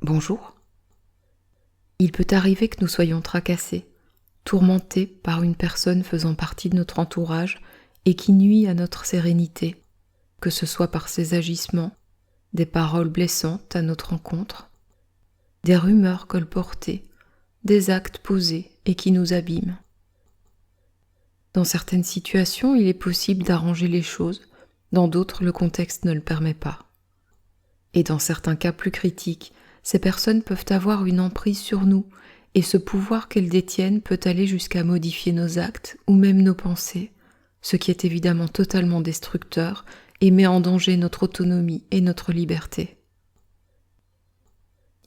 Bonjour. Il peut arriver que nous soyons tracassés, tourmentés par une personne faisant partie de notre entourage et qui nuit à notre sérénité, que ce soit par ses agissements, des paroles blessantes à notre encontre, des rumeurs colportées, des actes posés et qui nous abîment. Dans certaines situations, il est possible d'arranger les choses, dans d'autres, le contexte ne le permet pas. Et dans certains cas plus critiques, ces personnes peuvent avoir une emprise sur nous et ce pouvoir qu'elles détiennent peut aller jusqu'à modifier nos actes ou même nos pensées, ce qui est évidemment totalement destructeur et met en danger notre autonomie et notre liberté.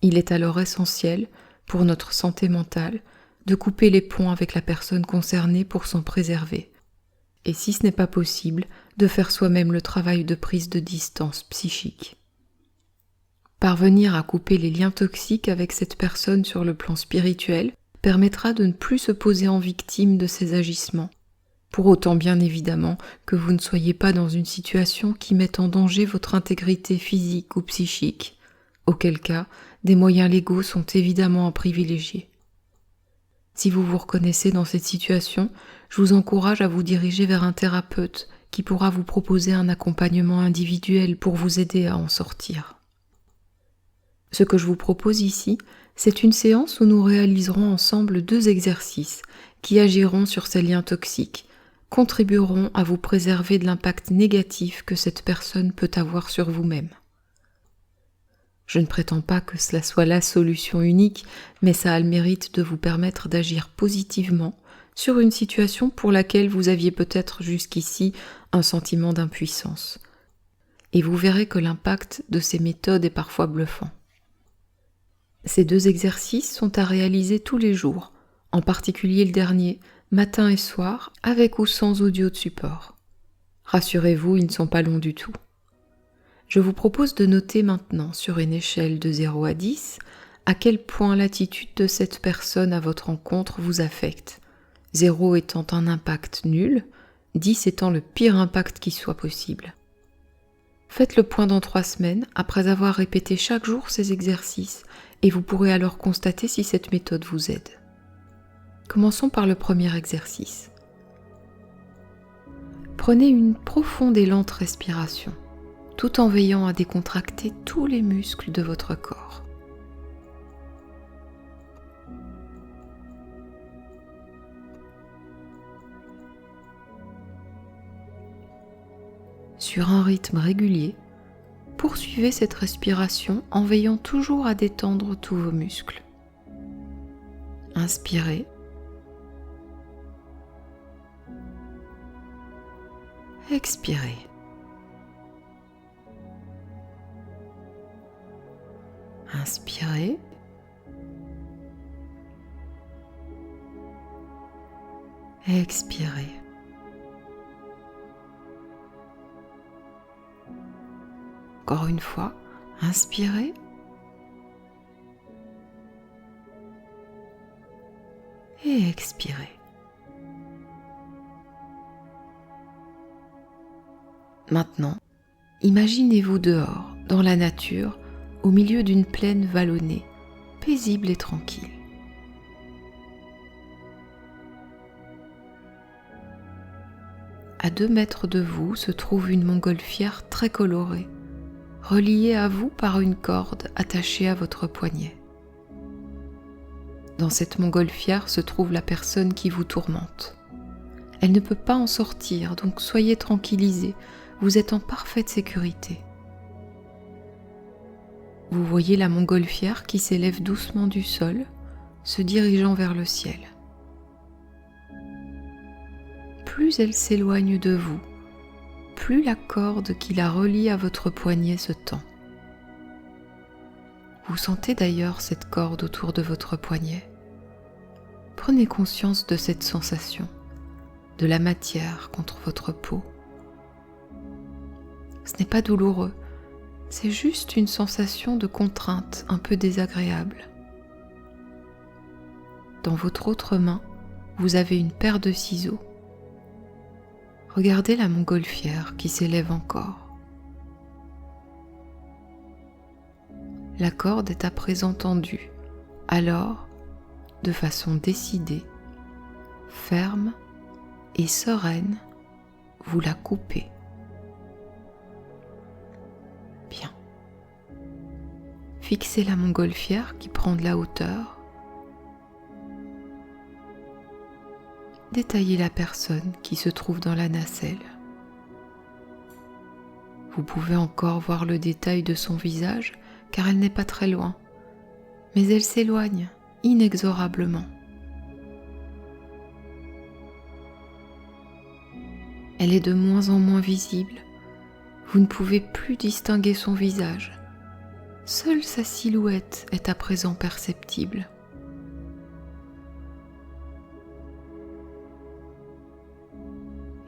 Il est alors essentiel, pour notre santé mentale, de couper les ponts avec la personne concernée pour s'en préserver. Et si ce n'est pas possible, de faire soi-même le travail de prise de distance psychique. Parvenir à couper les liens toxiques avec cette personne sur le plan spirituel permettra de ne plus se poser en victime de ses agissements, pour autant bien évidemment que vous ne soyez pas dans une situation qui mette en danger votre intégrité physique ou psychique, auquel cas des moyens légaux sont évidemment à privilégier. Si vous vous reconnaissez dans cette situation, je vous encourage à vous diriger vers un thérapeute qui pourra vous proposer un accompagnement individuel pour vous aider à en sortir. Ce que je vous propose ici, c'est une séance où nous réaliserons ensemble 2 exercices qui agiront sur ces liens toxiques, contribueront à vous préserver de l'impact négatif que cette personne peut avoir sur vous-même. Je ne prétends pas que cela soit la solution unique, mais ça a le mérite de vous permettre d'agir positivement sur une situation pour laquelle vous aviez peut-être jusqu'ici un sentiment d'impuissance. Et vous verrez que l'impact de ces méthodes est parfois bluffant. Ces 2 exercices sont à réaliser tous les jours, en particulier le dernier, matin et soir, avec ou sans audio de support. Rassurez-vous, ils ne sont pas longs du tout. Je vous propose de noter maintenant sur une échelle de 0 à 10 à quel point l'attitude de cette personne à votre encontre vous affecte, 0 étant un impact nul, 10 étant le pire impact qui soit possible. Faites le point dans 3 semaines après avoir répété chaque jour ces exercices et vous pourrez alors constater si cette méthode vous aide. Commençons par le premier exercice. Prenez une profonde et lente respiration, tout en veillant à décontracter tous les muscles de votre corps. Sur un rythme régulier, poursuivez cette respiration en veillant toujours à détendre tous vos muscles. Inspirez. Expirez. Inspirez. Expirez. Encore une fois, inspirez. Et expirez. Maintenant, imaginez-vous dehors, dans la nature, au milieu d'une plaine vallonnée, paisible et tranquille. À 2 mètres de vous se trouve une montgolfière très colorée, reliée à vous par une corde attachée à votre poignet. Dans cette montgolfière se trouve la personne qui vous tourmente. Elle ne peut pas en sortir, donc soyez tranquillisés, vous êtes en parfaite sécurité. Vous voyez la montgolfière qui s'élève doucement du sol, se dirigeant vers le ciel. Plus elle s'éloigne de vous, plus la corde qui la relie à votre poignet se tend. Vous sentez d'ailleurs cette corde autour de votre poignet. Prenez conscience de cette sensation, de la matière contre votre peau. Ce n'est pas douloureux, c'est juste une sensation de contrainte un peu désagréable. Dans votre autre main, vous avez une paire de ciseaux. Regardez la montgolfière qui s'élève encore. La corde est à présent tendue. Alors, de façon décidée, ferme et sereine, vous la coupez. Bien. Fixez la montgolfière qui prend de la hauteur. Détaillez la personne qui se trouve dans la nacelle. Vous pouvez encore voir le détail de son visage car elle n'est pas très loin, mais elle s'éloigne inexorablement. Elle est de moins en moins visible, vous ne pouvez plus distinguer son visage. Seule sa silhouette est à présent perceptible.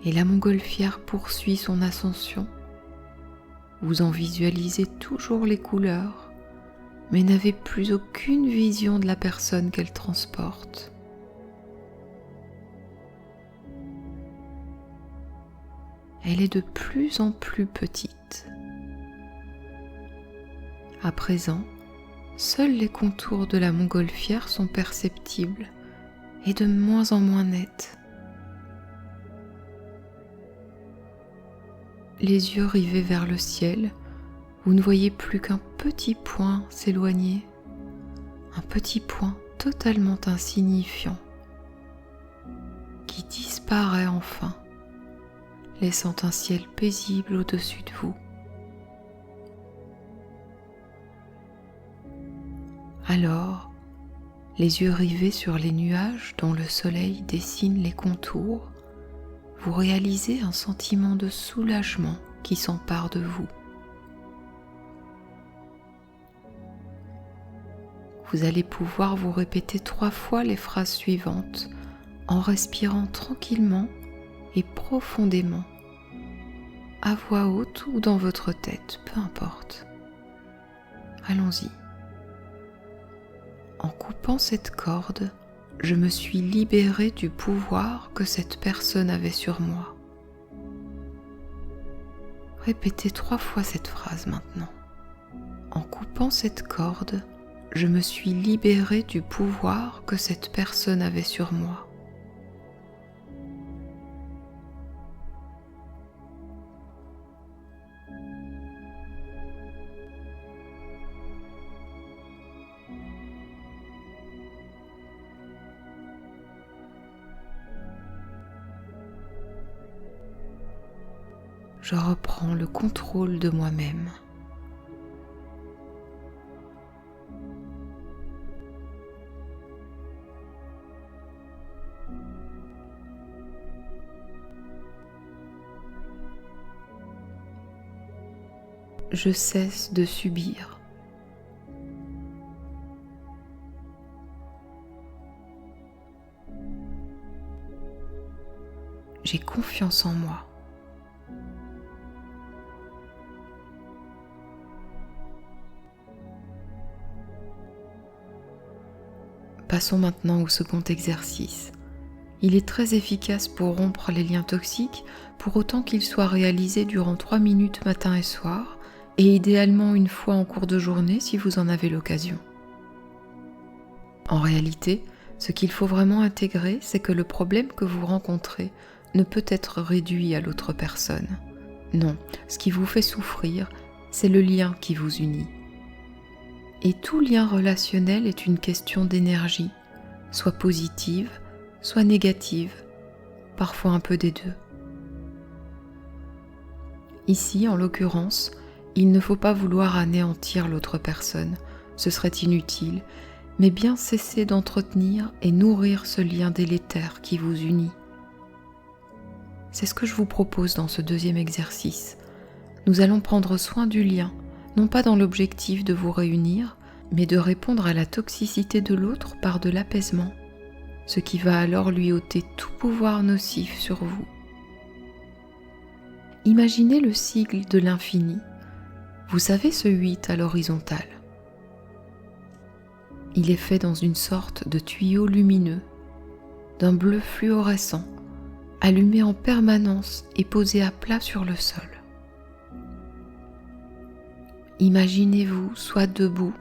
Et la montgolfière poursuit son ascension. Vous en visualisez toujours les couleurs, mais n'avez plus aucune vision de la personne qu'elle transporte. Elle est de plus en plus petite. À présent, seuls les contours de la montgolfière sont perceptibles et de moins en moins nets. Les yeux rivés vers le ciel, vous ne voyez plus qu'un petit point s'éloigner, un petit point totalement insignifiant qui disparaît enfin, laissant un ciel paisible au-dessus de vous. Alors, les yeux rivés sur les nuages dont le soleil dessine les contours, vous réalisez un sentiment de soulagement qui s'empare de vous. Vous allez pouvoir vous répéter 3 fois les phrases suivantes en respirant tranquillement et profondément, à voix haute ou dans votre tête, peu importe. Allons-y. En coupant cette corde, je me suis libérée du pouvoir que cette personne avait sur moi. Répétez 3 fois cette phrase maintenant. En coupant cette corde, je me suis libérée du pouvoir que cette personne avait sur moi. Je reprends le contrôle de moi-même. Je cesse de subir. J'ai confiance en moi. Passons maintenant au second exercice. Il est très efficace pour rompre les liens toxiques, pour autant qu'il soit réalisé durant 3 minutes matin et soir, et idéalement une fois en cours de journée si vous en avez l'occasion. En réalité, ce qu'il faut vraiment intégrer, c'est que le problème que vous rencontrez ne peut être réduit à l'autre personne. Non, ce qui vous fait souffrir, c'est le lien qui vous unit. Et tout lien relationnel est une question d'énergie, soit positive, soit négative, parfois un peu des deux. Ici, en l'occurrence, il ne faut pas vouloir anéantir l'autre personne, ce serait inutile, mais bien cesser d'entretenir et nourrir ce lien délétère qui vous unit. C'est ce que je vous propose dans ce deuxième exercice. Nous allons prendre soin du lien, non pas dans l'objectif de vous réunir, mais de répondre à la toxicité de l'autre par de l'apaisement, ce qui va alors lui ôter tout pouvoir nocif sur vous. Imaginez le sigle de l'infini. Vous savez ce 8 à l'horizontale. Il est fait dans une sorte de tuyau lumineux, d'un bleu fluorescent, allumé en permanence et posé à plat sur le sol. Imaginez-vous soit debout,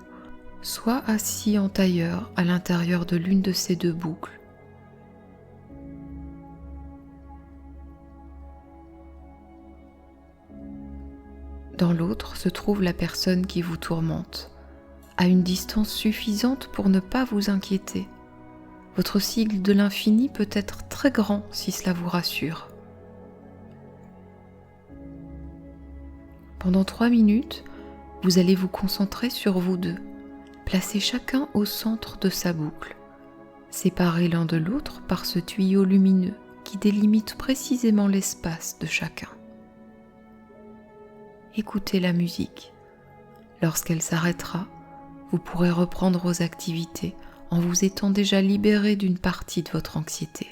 soit assis en tailleur à l'intérieur de l'une de ces deux boucles. Dans l'autre se trouve la personne qui vous tourmente, à une distance suffisante pour ne pas vous inquiéter. Votre sigle de l'infini peut être très grand si cela vous rassure. Pendant 3 minutes, vous allez vous concentrer sur vous deux. Placez chacun au centre de sa boucle, séparés l'un de l'autre par ce tuyau lumineux qui délimite précisément l'espace de chacun. Écoutez la musique. Lorsqu'elle s'arrêtera, vous pourrez reprendre vos activités en vous étant déjà libéré d'une partie de votre anxiété.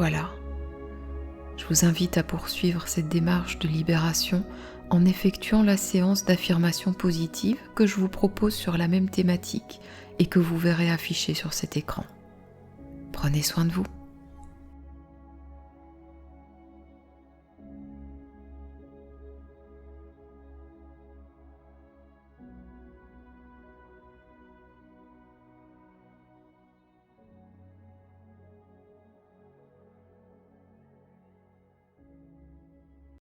Voilà, je vous invite à poursuivre cette démarche de libération en effectuant la séance d'affirmation positive que je vous propose sur la même thématique et que vous verrez affichée sur cet écran. Prenez soin de vous.